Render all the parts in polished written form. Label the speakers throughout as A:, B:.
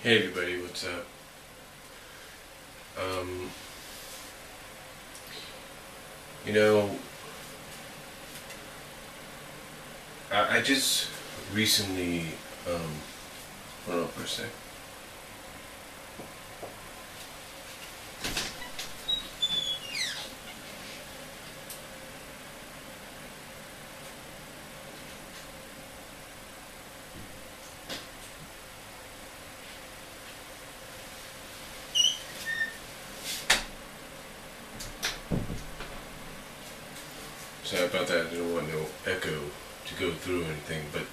A: Hey everybody, what's up? Um, you know, I just recently, hold on for a sec. Sorry about that, I don't want no echo to go through or anything, but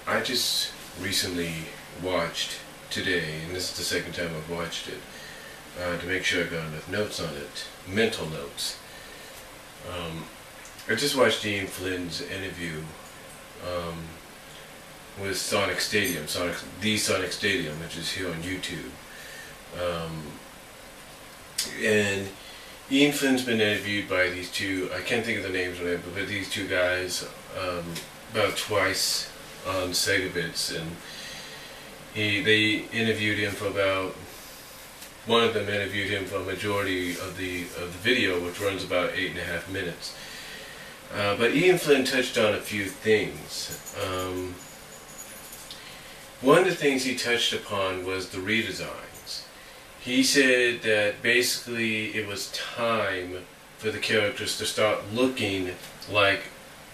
A: I just recently watched today, and this is the second time I've watched it, to make sure I got enough notes on it, mental notes. I just watched Ian Flynn's interview with Sonic Stadium, the Sonic Stadium, which is here on YouTube. And Ian Flynn's been interviewed by these two, I can't think of the names of them, but these two guys about twice on Segabits, and they interviewed him for about, one of them interviewed him for a majority of the video, which runs about 8.5 minutes. But Ian Flynn touched on a few things. One of the things he touched upon was the redesigns. He said that basically it was time for the characters to start looking like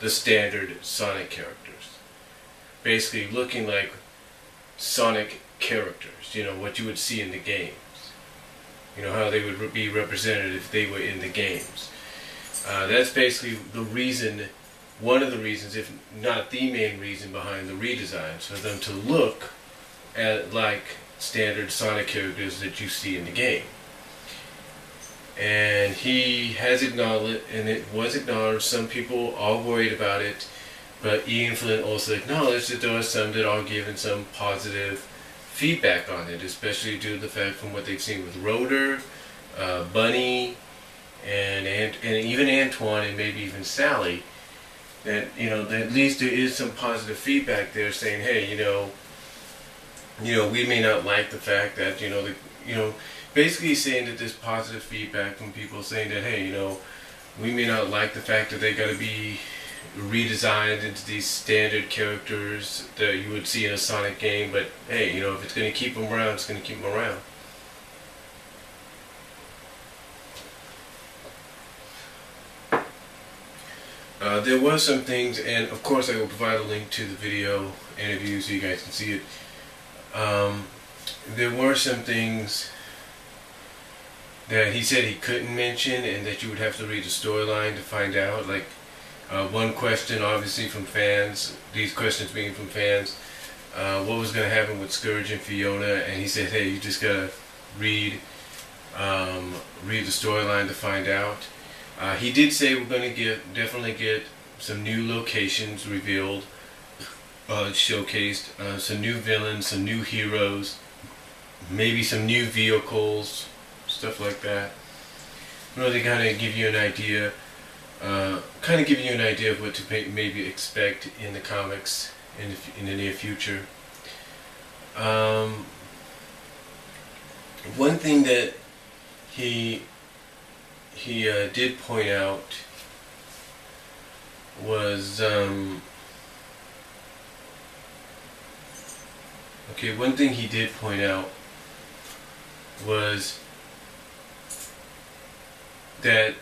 A: the standard Sonic characters. Basically looking like Sonic characters, you know, what you would see in the games. You know, how they would be represented if they were in the games. That's basically the reason, one of the reasons, if not the main reason behind the redesigns, for them to look at like standard Sonic characters that you see in the game. And he has acknowledged, and it was acknowledged, some people are worried about it, but Ian Flynn also acknowledged that there are some that are giving some positive feedback on it, especially due to the fact from what they've seen with Rotor, Bunny, and even Antoine, and maybe even Sally, that, you know, that at least there is some positive feedback there saying, hey, you know, we may not like the fact that, basically saying that there's positive feedback from people saying that, hey, you know, we may not like the fact that they got to be redesigned into these standard characters that you would see in a Sonic game, but hey, you know, if it's going to keep them around, it's going to keep them around. There were some things, and of course I will provide a link to the video interview so you guys can see it. There were some things that he said he couldn't mention and that you would have to read the storyline to find out. Like one question obviously from fans, these questions being from fans, what was going to happen with Scourge and Fiona, and he said, hey, you just gotta read the storyline to find out. He did say we're going to definitely get some new locations revealed, showcased, some new villains, some new heroes, maybe some new vehicles, stuff like that. Really kind of give you an idea, of what to maybe expect in the comics in the near future. One thing that he did point out was one thing he did point out was that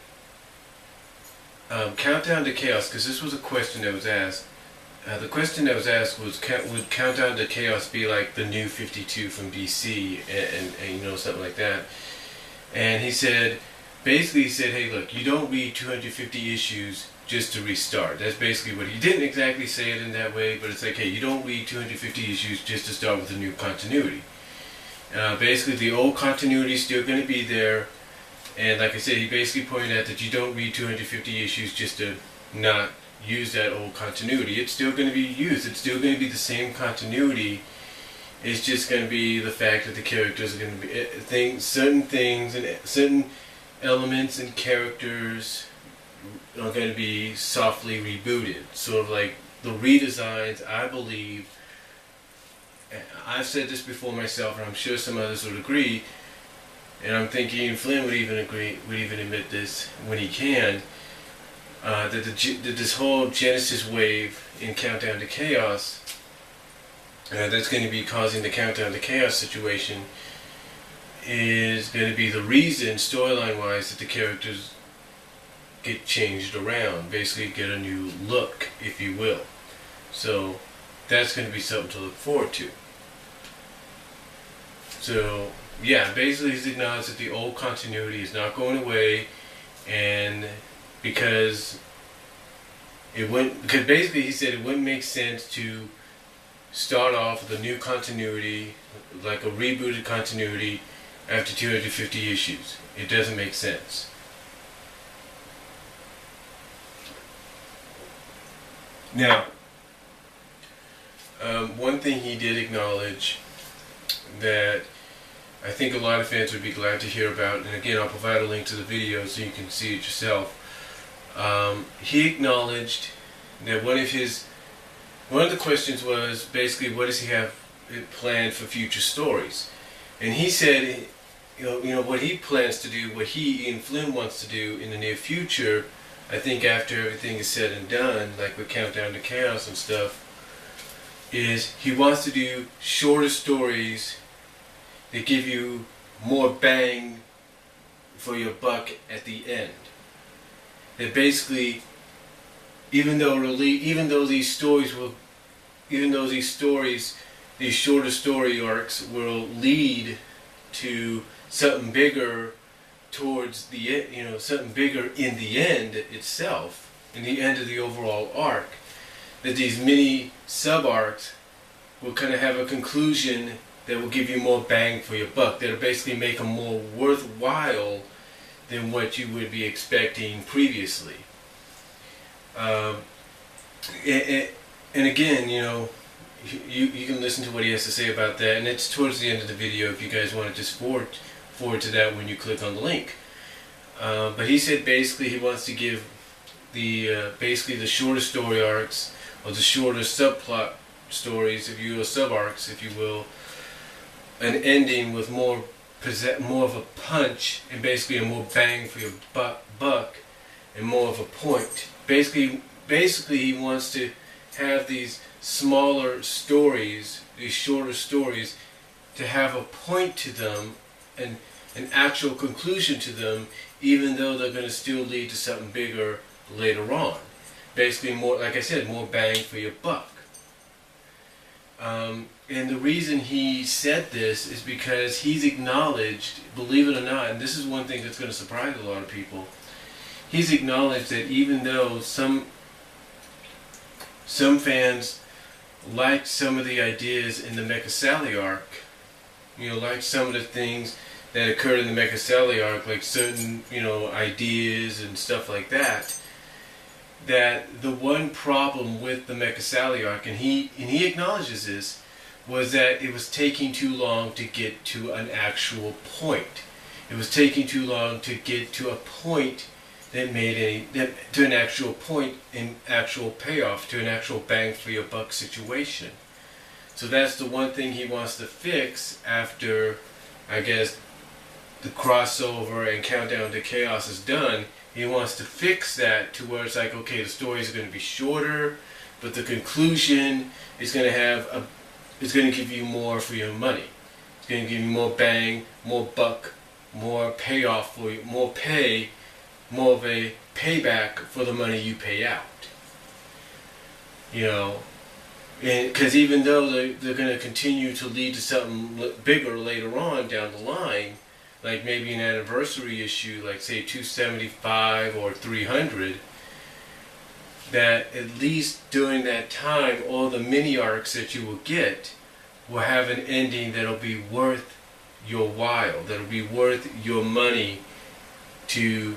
A: Countdown to Chaos, because this was a question that was asked. The question that was asked was, would Countdown to Chaos be like the new 52 from DC, and you know, something like that? And he said, basically he said, hey, look, you don't read 250 issues just to restart. That's basically what he didn't exactly say it in that way, but it's like, hey, you don't read 250 issues just to start with a new continuity. Basically, the old continuity is still going to be there, and like I said, he basically pointed out that you don't read 250 issues just to not use that old continuity. It's still going to be used. It's still going to be the same continuity. It's just going to be the fact that the characters are going to be certain things and certain elements and characters are going to be softly rebooted. Sort of like the redesigns, I believe, I've said this before myself, and I'm sure some others would agree, and I'm thinking Flynn would even admit this when he can, that this whole Genesis wave in Countdown to Chaos, that's going to be causing the Countdown to Chaos situation, is going to be the reason, storyline-wise, that the characters get changed around, basically get a new look, if you will. So that's going to be something to look forward to. So yeah, basically he's acknowledged that the old continuity is not going away, and because basically he said it wouldn't make sense to start off with a new continuity, like a rebooted continuity, after 250 issues. It doesn't make sense. Now, one thing he did acknowledge that I think a lot of fans would be glad to hear about, and again I'll provide a link to the video so you can see it yourself. He acknowledged that one of the questions was basically, what does he have planned for future stories? And he said, you know what he plans to do, what Ian Flynn wants to do in the near future, I think after everything is said and done, like with Countdown to Chaos and stuff, is he wants to do shorter stories that give you more bang for your buck at the end. That basically, even though these shorter story arcs will lead to something bigger towards the something bigger in the end itself, in the end of the overall arc, that these mini sub arcs will kind of have a conclusion that will give you more bang for your buck, that'll basically make them more worthwhile than what you would be expecting previously. And again, you can listen to what he has to say about that, and it's towards the end of the video if you guys want to just forward to that when you click on the link. But he said basically he wants to give basically the shorter story arcs, or the shorter subplot stories, if you will, sub-arcs, if you will, an ending with more of a punch, and basically a more bang for your buck, and more of a point. Basically he wants to have these smaller stories, these shorter stories, to have a point to them, and an actual conclusion to them, even though they're going to still lead to something bigger later on. Basically, more, like I said, more bang for your buck. And the reason he said this is because he's acknowledged, believe it or not, and this is one thing that's going to surprise a lot of people, he's acknowledged that even though some fans liked some of the ideas in the Mecha Sally Arc, like some of the things that occurred in the Mecha Sally Arc, like certain, ideas and stuff like that, that the one problem with the Mecha Sally Arc, and he acknowledges this, was that it was taking too long to get to an actual point. It was taking too long to get to a point that to an actual point in actual payoff, to an actual bang for your buck situation. So that's the one thing he wants to fix after, I guess, the crossover and Countdown to Chaos is done. He wants to fix that to where it's like, okay, the stories are going to be shorter, but the conclusion is going to give you more for your money. It's going to give you more bang, more buck, more payoff for you, more pay, more of a payback for the money you pay out. Because even though they're going to continue to lead to something bigger later on down the line, like maybe an anniversary issue, like say 275 or 300, that at least during that time, all the mini arcs that you will get will have an ending that'll be worth your while, that'll be worth your money to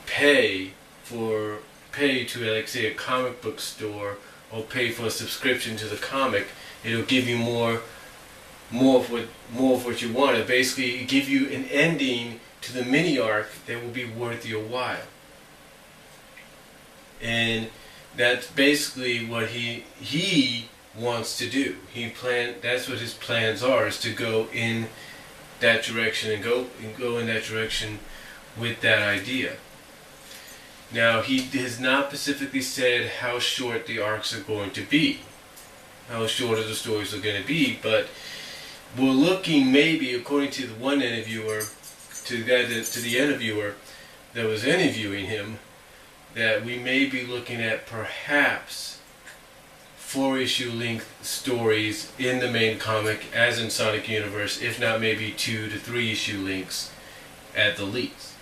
A: pay to, like say, a comic book store, or pay for a subscription to the comic. It'll give you more of what you want. It'll basically give you an ending to the mini arc that will be worth your while. And that's basically what he wants to do. That's what his plans are, is to go in that direction and go in that direction with that idea. Now, he has not specifically said how short the arcs are going to be, how short the stories are going to be, but we're looking, maybe, according to the one interviewer, to the interviewer that was interviewing him, that we may be looking at perhaps 4-issue length stories in the main comic, as in Sonic Universe, if not maybe 2 to 3 issue lengths at the least.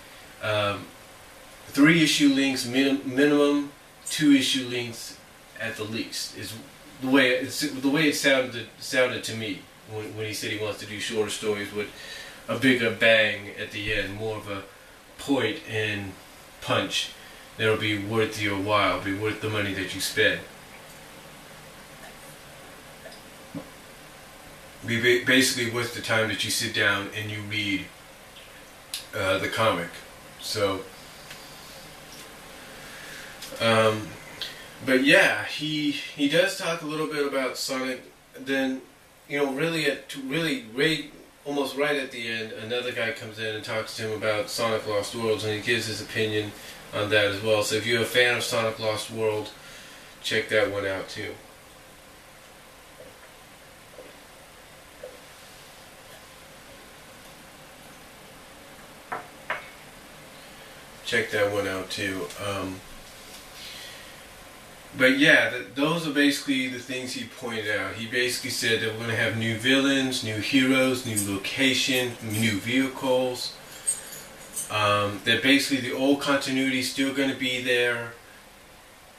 A: 3-issue lengths minimum, 2-issue lengths at the least is the way it sounded to me when he said he wants to do shorter stories with a bigger bang at the end, more of a point and punch that'll be worth your while, be worth the money that you spend. Be basically worth the time that you sit down and you read the comic. So, but yeah, he does talk a little bit about Sonic. Then, almost right at the end, another guy comes in and talks to him about Sonic Lost Worlds, and he gives his opinion on that as well. So if you're a fan of Sonic Lost World, check that one out too. Check that one out too. But yeah, those are basically the things he pointed out. He basically said that we're going to have new villains, new heroes, new location, new vehicles. That basically the old continuity is still going to be there,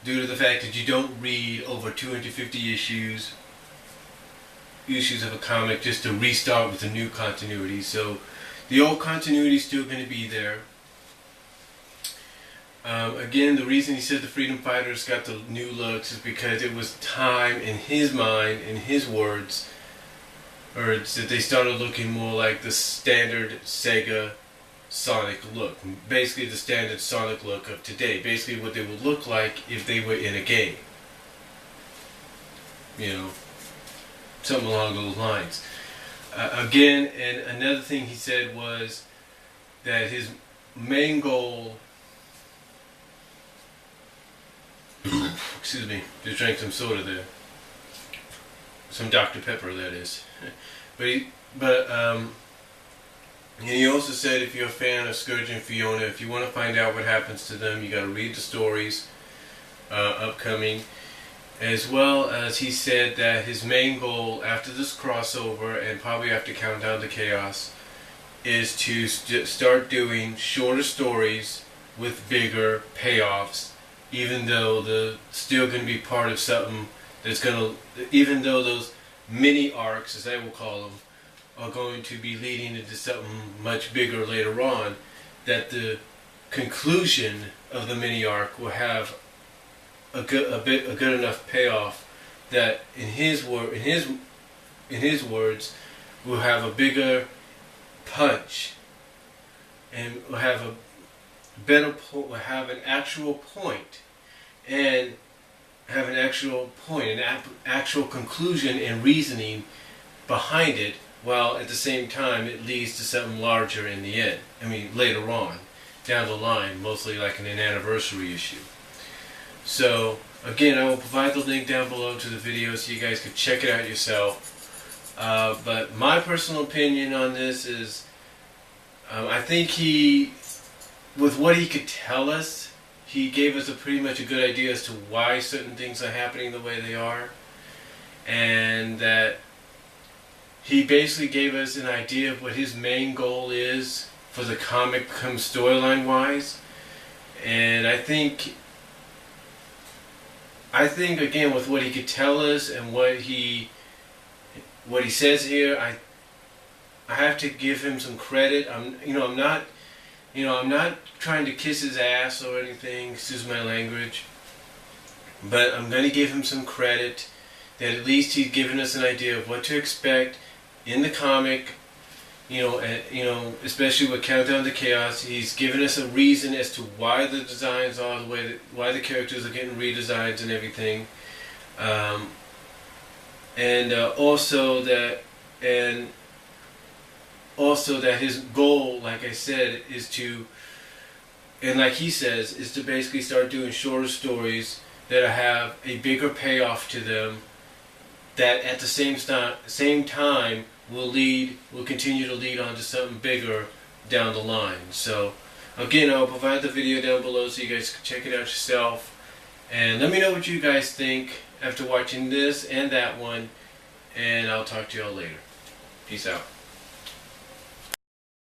A: due to the fact that you don't read over 250 issues of a comic just to restart with a new continuity. So the old continuity is still going to be there. Again, the reason he said the Freedom Fighters got the new looks is because it was time, in his mind, in his words, or it's that they started looking more like the standard Sega Sonic look. Basically the standard Sonic look of today. Basically what they would look like if they were in a game. Something along those lines. Again, and another thing he said was that his main goal... Excuse me, just drank some soda there. Some Dr. Pepper, that is. And he also said if you're a fan of Scourge and Fiona, if you want to find out what happens to them, you got to read the stories upcoming. As well as he said that his main goal after this crossover, and probably after Countdown to Chaos, is to start doing shorter stories with bigger payoffs, even though they're still going to be part of something that's going to, even though those mini arcs, as I will call them, are going to be leading into something much bigger later on, that the conclusion of the mini arc will have a good enough payoff that in his words will have a bigger punch and will have a better will have an actual point and have an actual point, an actual conclusion and reasoning behind it, while at the same time it leads to something larger in the end. I mean, later on, down the line, mostly like in an anniversary issue. So, again, I will provide the link down below to the video so you guys can check it out yourself. But my personal opinion on this is, I think with what he could tell us, he gave us pretty much a good idea as to why certain things are happening the way they are. And that he basically gave us an idea of what his main goal is for the comic storyline wise. And I think again, with what he could tell us and what he says here, I have to give him some credit. I'm not trying to kiss his ass or anything, excuse my language, but I'm going to give him some credit that at least he's given us an idea of what to expect in the comic, especially with Countdown to Chaos. He's given us a reason as to why the designs are the way why the characters are getting redesigns and everything. and also that his goal, like I said, is to, and like he says, is to basically start doing shorter stories that have a bigger payoff to them, that at the same time will continue to lead on to something bigger down the line. So again, I'll provide the video down below so you guys can check it out yourself, and let me know what you guys think after watching this and that one, and I'll talk to y'all later. Peace out.